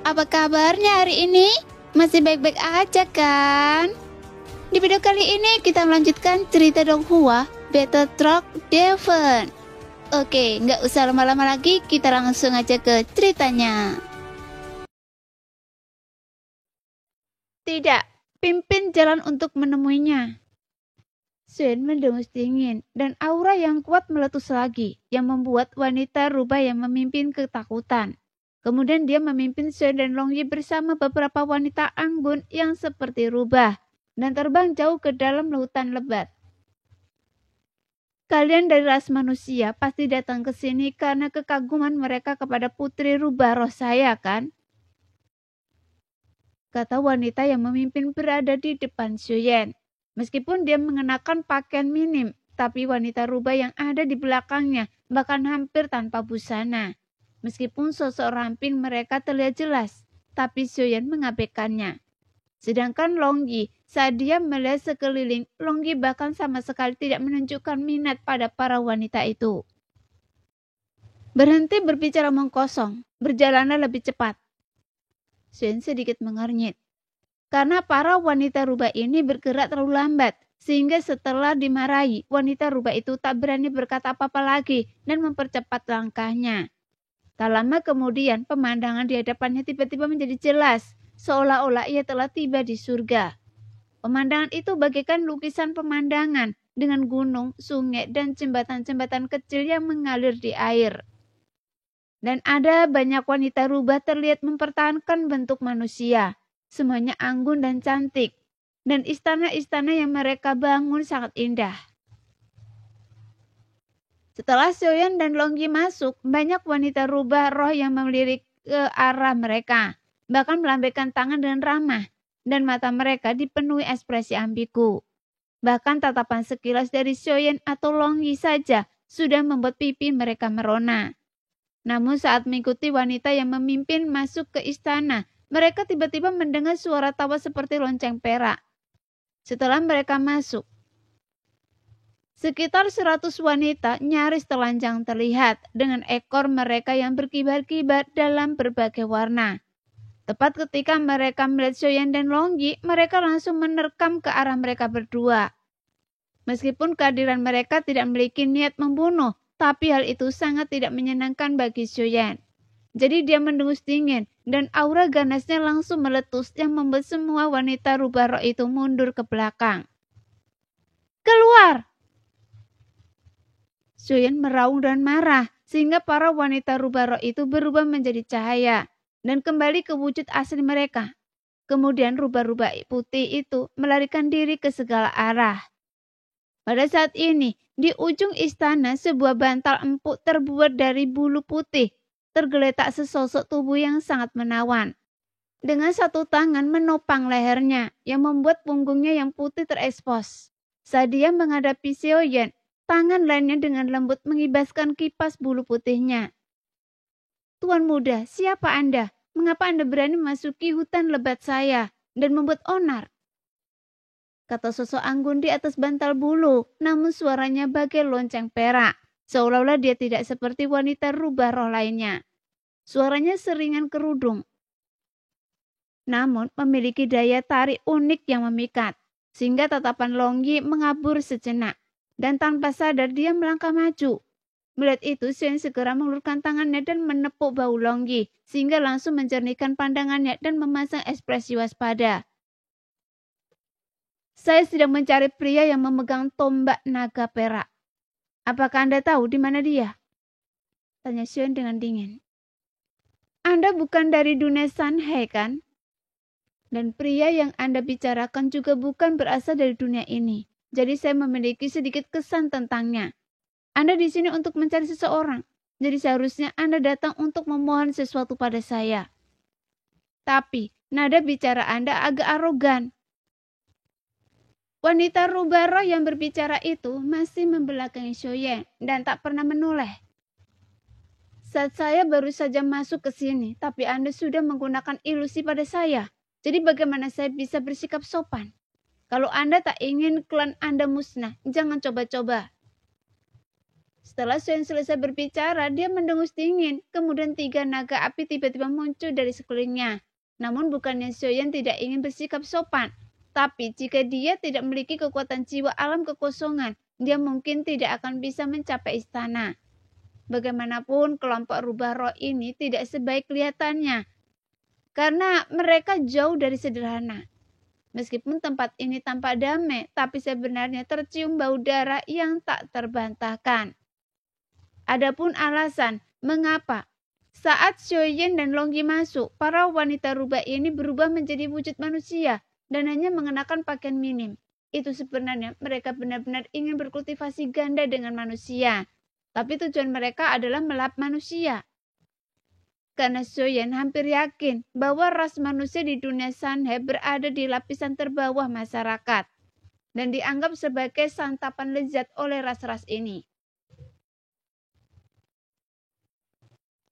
apa kabarnya hari ini? Masih baik-baik aja kan? Di video kali ini kita melanjutkan cerita Donghua Battle Truck Devon. Oke, nggak usah lama-lama lagi, kita langsung aja ke ceritanya. Tidak, pimpin jalan untuk menemuinya. Shen mendengus dingin dan aura yang kuat meletus lagi yang membuat wanita rubah yang memimpin ketakutan. Kemudian dia memimpin Shen dan Longyi bersama beberapa wanita anggun yang seperti rubah dan terbang jauh ke dalam lautan lebat. Kalian dari ras manusia pasti datang ke sini karena kekaguman mereka kepada putri rubah roh saya, kan? Kata wanita yang memimpin berada di depan Shuyen. Meskipun dia mengenakan pakaian minim, tapi wanita rubah yang ada di belakangnya bahkan hampir tanpa busana. Meskipun sosok ramping mereka terlihat jelas, tapi Shuyen mengabaikannya. Sedangkan Longyi, saat dia melihat sekeliling, Longyi bahkan sama sekali tidak menunjukkan minat pada para wanita itu. Berhenti berbicara mengkosong, berjalanlah lebih cepat. Shuyen sedikit mengernyit. Karena para wanita rubah ini bergerak terlalu lambat, sehingga setelah dimarahi, wanita rubah itu tak berani berkata apa-apa lagi dan mempercepat langkahnya. Tak lama kemudian, pemandangan di hadapannya tiba-tiba menjadi jelas, seolah-olah ia telah tiba di surga. Pemandangan itu bagaikan lukisan pemandangan dengan gunung, sungai, dan jembatan-jembatan kecil yang mengalir di air. Dan ada banyak wanita rubah terlihat mempertahankan bentuk manusia. Semuanya anggun dan cantik, dan istana-istana yang mereka bangun sangat indah. Setelah Shuyen dan Longyi masuk, banyak wanita rubah roh yang melirik ke arah mereka, bahkan melambaikan tangan dengan ramah, dan mata mereka dipenuhi ekspresi ambigu. Bahkan tatapan sekilas dari Shuyen atau Longyi saja sudah membuat pipi mereka merona. Namun saat mengikuti wanita yang memimpin masuk ke istana, mereka tiba-tiba mendengar suara tawa seperti lonceng perak. Setelah mereka masuk, sekitar 100 wanita nyaris telanjang terlihat dengan ekor mereka yang berkibar-kibar dalam berbagai warna. Tepat ketika mereka melihat Shuyen dan Longyi, mereka langsung menerkam ke arah mereka berdua. Meskipun kehadiran mereka tidak memiliki niat membunuh, tapi hal itu sangat tidak menyenangkan bagi Shuyen. Jadi dia mendengus dingin dan aura ganasnya langsung meletus yang membuat semua wanita rubah roh itu mundur ke belakang. Keluar! Shuyen meraung dan marah sehingga para wanita rubah roh itu berubah menjadi cahaya dan kembali ke wujud asli mereka. Kemudian rubah-rubah putih itu melarikan diri ke segala arah. Pada saat ini, di ujung istana sebuah bantal empuk terbuat dari bulu putih tergeletak sesosok tubuh yang sangat menawan. Dengan satu tangan menopang lehernya yang membuat punggungnya yang putih terekspos. Saat dia menghadapi Shuyen, tangan lainnya dengan lembut mengibaskan kipas bulu putihnya. Tuan muda, siapa Anda? Mengapa Anda berani memasuki hutan lebat saya dan membuat onar? Kata sosok anggun di atas bantal bulu, namun suaranya bagai lonceng perak. Seolah-olah dia tidak seperti wanita rubah roh lainnya. Suaranya seringan kerudung, namun memiliki daya tarik unik yang memikat, sehingga tatapan Longyi mengabur sejenak, dan tanpa sadar dia melangkah maju. Melihat itu, Shuyen segera mengulurkan tangannya dan menepuk bahu Longyi, sehingga langsung menjernihkan pandangannya dan memasang ekspresi waspada. Saya sedang mencari pria yang memegang tombak naga perak. Apakah Anda tahu di mana dia? Tanya Shuyen dengan dingin. Anda bukan dari dunia Sanhai, kan? Dan pria yang Anda bicarakan juga bukan berasal dari dunia ini. Jadi saya memiliki sedikit kesan tentangnya. Anda di sini untuk mencari seseorang. Jadi seharusnya Anda datang untuk memohon sesuatu pada saya. Tapi nada bicara Anda agak arogan. Wanita rubah roh yang berbicara itu masih membelakangi Shuyen dan tak pernah menoleh. Saat saya baru saja masuk ke sini, tapi Anda sudah menggunakan ilusi pada saya. Jadi bagaimana saya bisa bersikap sopan? Kalau Anda tak ingin klan Anda musnah, jangan coba-coba. Setelah Soyen selesai berbicara, dia mendengus dingin. Kemudian 3 naga api tiba-tiba muncul dari sekelilingnya. Namun bukannya Soyen tidak ingin bersikap sopan. Tapi jika dia tidak memiliki kekuatan jiwa alam kekosongan, dia mungkin tidak akan bisa mencapai istana. Bagaimanapun kelompok rubah roh ini tidak sebaik kelihatannya. Karena mereka jauh dari sederhana. Meskipun tempat ini tampak damai, tapi sebenarnya tercium bau darah yang tak terbantahkan. Adapun alasan mengapa saat Soyen dan Longyi masuk, para wanita rubah ini berubah menjadi wujud manusia dan hanya mengenakan pakaian minim. Itu sebenarnya mereka benar-benar ingin berkultivasi ganda dengan manusia. Tapi tujuan mereka adalah melap manusia. Karena Soyen hampir yakin bahwa ras manusia di dunia Sanhe berada di lapisan terbawah masyarakat dan dianggap sebagai santapan lezat oleh ras-ras ini.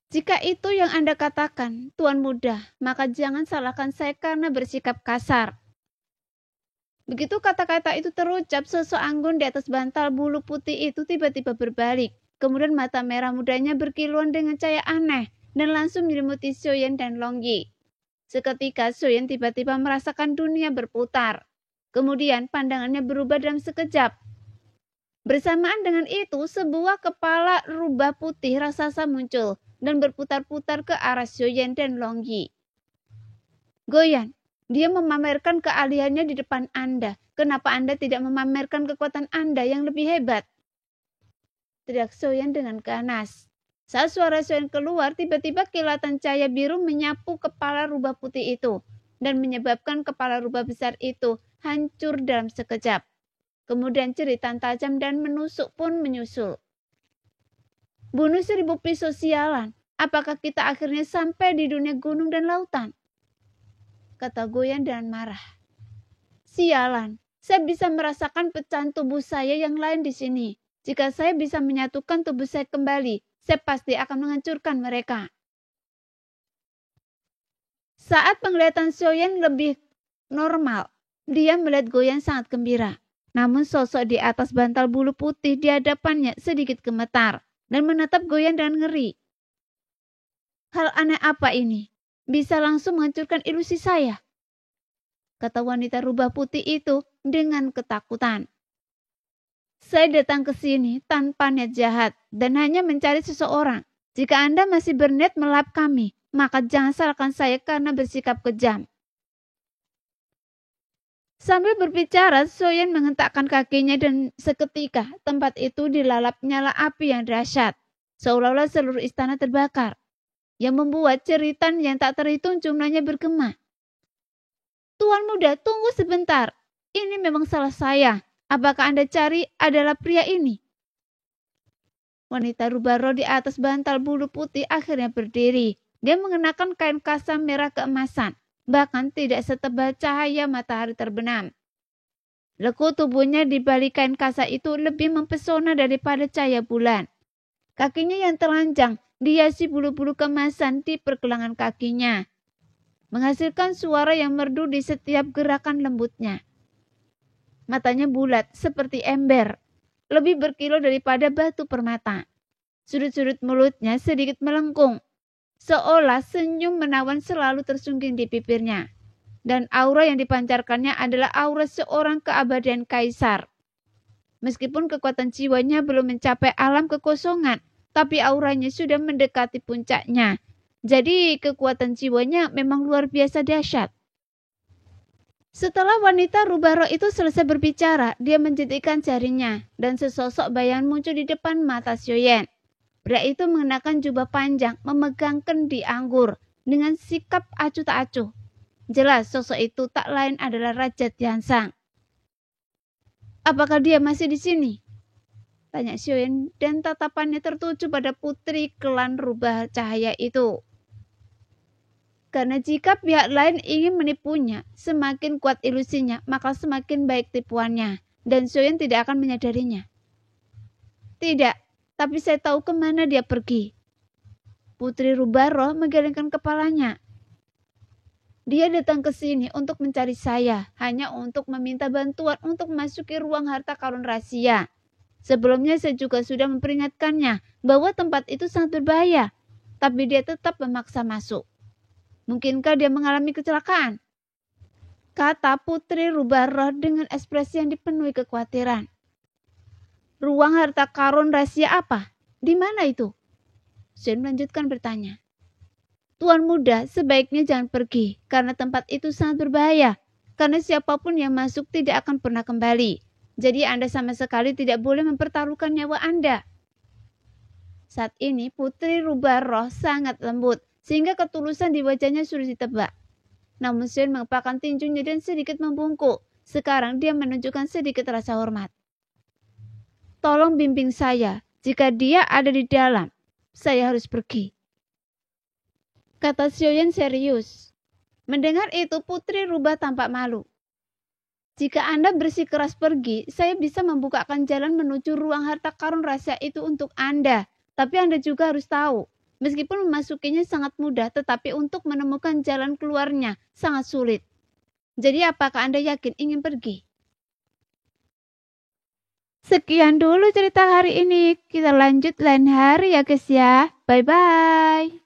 Jika itu yang Anda katakan, Tuan Muda, maka jangan salahkan saya karena bersikap kasar. Begitu kata-kata itu terucap, sosok anggun di atas bantal bulu putih itu tiba-tiba berbalik. Kemudian mata merah mudanya berkilauan dengan cahaya aneh dan langsung menyelimuti Soyen dan Longyi. Seketika Soyen tiba-tiba merasakan dunia berputar. Kemudian pandangannya berubah dalam sekejap. Bersamaan dengan itu, sebuah kepala rubah putih raksasa muncul dan berputar-putar ke arah Soyen dan Longyi. Goyan, dia memamerkan keahliannya di depan Anda. Kenapa Anda tidak memamerkan kekuatan Anda yang lebih hebat? Teriak Soyen dengan ganas. Saat suara Soyen keluar, tiba-tiba kilatan cahaya biru menyapu kepala rubah putih itu dan menyebabkan kepala rubah besar itu hancur dalam sekejap. Kemudian jeritan tajam dan menusuk pun menyusul. Bunuh 1000 pisau sialan. Apakah kita akhirnya sampai di dunia gunung dan lautan? Kata Goyan dengan marah. Sialan, saya bisa merasakan pecahan tubuh saya yang lain di sini. Jika saya bisa menyatukan tubuh saya kembali, saya pasti akan menghancurkan mereka. Saat penglihatan Soyen lebih normal, dia melihat Goyan sangat gembira. Namun sosok di atas bantal bulu putih di hadapannya sedikit gemetar dan menatap Goyan dengan ngeri. Hal aneh apa ini? Bisa langsung menghancurkan ilusi saya, kata wanita rubah putih itu dengan ketakutan. Saya datang ke sini tanpa niat jahat dan hanya mencari seseorang. Jika Anda masih berniat melap kami, maka jangan salahkan saya karena bersikap kejam. Sambil berbicara, Soyen menghentakkan kakinya dan seketika tempat itu dilalap nyala api yang dahsyat, seolah-olah seluruh istana terbakar, yang membuat jeritan yang tak terhitung jumlahnya bergema. Tuan Muda, tunggu sebentar. Ini memang salah saya. Apakah Anda cari adalah pria ini? Wanita rubah roh di atas bantal bulu putih akhirnya berdiri. Dia mengenakan kain kasah merah keemasan, bahkan tidak setebal cahaya matahari terbenam. Lekuk tubuhnya di balik kain kasah itu lebih mempesona daripada cahaya bulan. Kakinya yang telanjang dihiasi bulu-bulu kemasan di pergelangan kakinya, menghasilkan suara yang merdu di setiap gerakan lembutnya. Matanya bulat seperti ember, lebih berkilau daripada batu permata. Sudut-sudut mulutnya sedikit melengkung, seolah senyum menawan selalu tersungging di bibirnya. Dan aura yang dipancarkannya adalah aura seorang keabadian kaisar. Meskipun kekuatan jiwanya belum mencapai alam kekosongan, tapi auranya sudah mendekati puncaknya. Jadi kekuatan jiwanya memang luar biasa dahsyat. Setelah wanita rubah roh itu selesai berbicara, dia menjentikan jarinya dan sesosok bayangan muncul di depan mata Soyen. Pria itu mengenakan jubah panjang, memegang kendi anggur dengan sikap acuh tak acuh. Jelas sosok itu tak lain adalah Raja Tiansang. Apakah dia masih di sini? Tanya Soyen dan tatapannya tertuju pada putri klan rubah cahaya itu. Karena jika pihak lain ingin menipunya, semakin kuat ilusinya, maka semakin baik tipuannya. Dan Soyen tidak akan menyadarinya. Tidak, tapi saya tahu kemana dia pergi. Putri rubah roh menggelengkan kepalanya. Dia datang ke sini untuk mencari saya, hanya untuk meminta bantuan untuk memasuki ruang harta karun rahasia. Sebelumnya saya juga sudah memperingatkannya bahwa tempat itu sangat berbahaya, tapi dia tetap memaksa masuk. Mungkinkah dia mengalami kecelakaan? Kata Putri Rubah Roh dengan ekspresi yang dipenuhi kekhawatiran. Ruang harta karun rahasia apa? Di mana itu? Zen melanjutkan bertanya. Tuan muda, sebaiknya jangan pergi, karena tempat itu sangat berbahaya. Karena siapapun yang masuk tidak akan pernah kembali. Jadi Anda sama sekali tidak boleh mempertaruhkan nyawa Anda. Saat ini Putri Rubah Roh sangat lembut, sehingga ketulusan di wajahnya sudah ditebak. Namun Zen mengepakkan tinjunya dan sedikit membungkuk. Sekarang dia menunjukkan sedikit rasa hormat. Tolong bimbing saya, jika dia ada di dalam, saya harus pergi. Kata Xiaoyan serius. Mendengar itu Putri Rubah tampak malu. Jika Anda bersikeras pergi, saya bisa membukakan jalan menuju ruang harta karun rahasia itu untuk Anda. Tapi Anda juga harus tahu, meskipun memasukinya sangat mudah, tetapi untuk menemukan jalan keluarnya sangat sulit. Jadi apakah Anda yakin ingin pergi? Sekian dulu cerita hari ini. Kita lanjut lain hari ya guys ya. Bye-bye.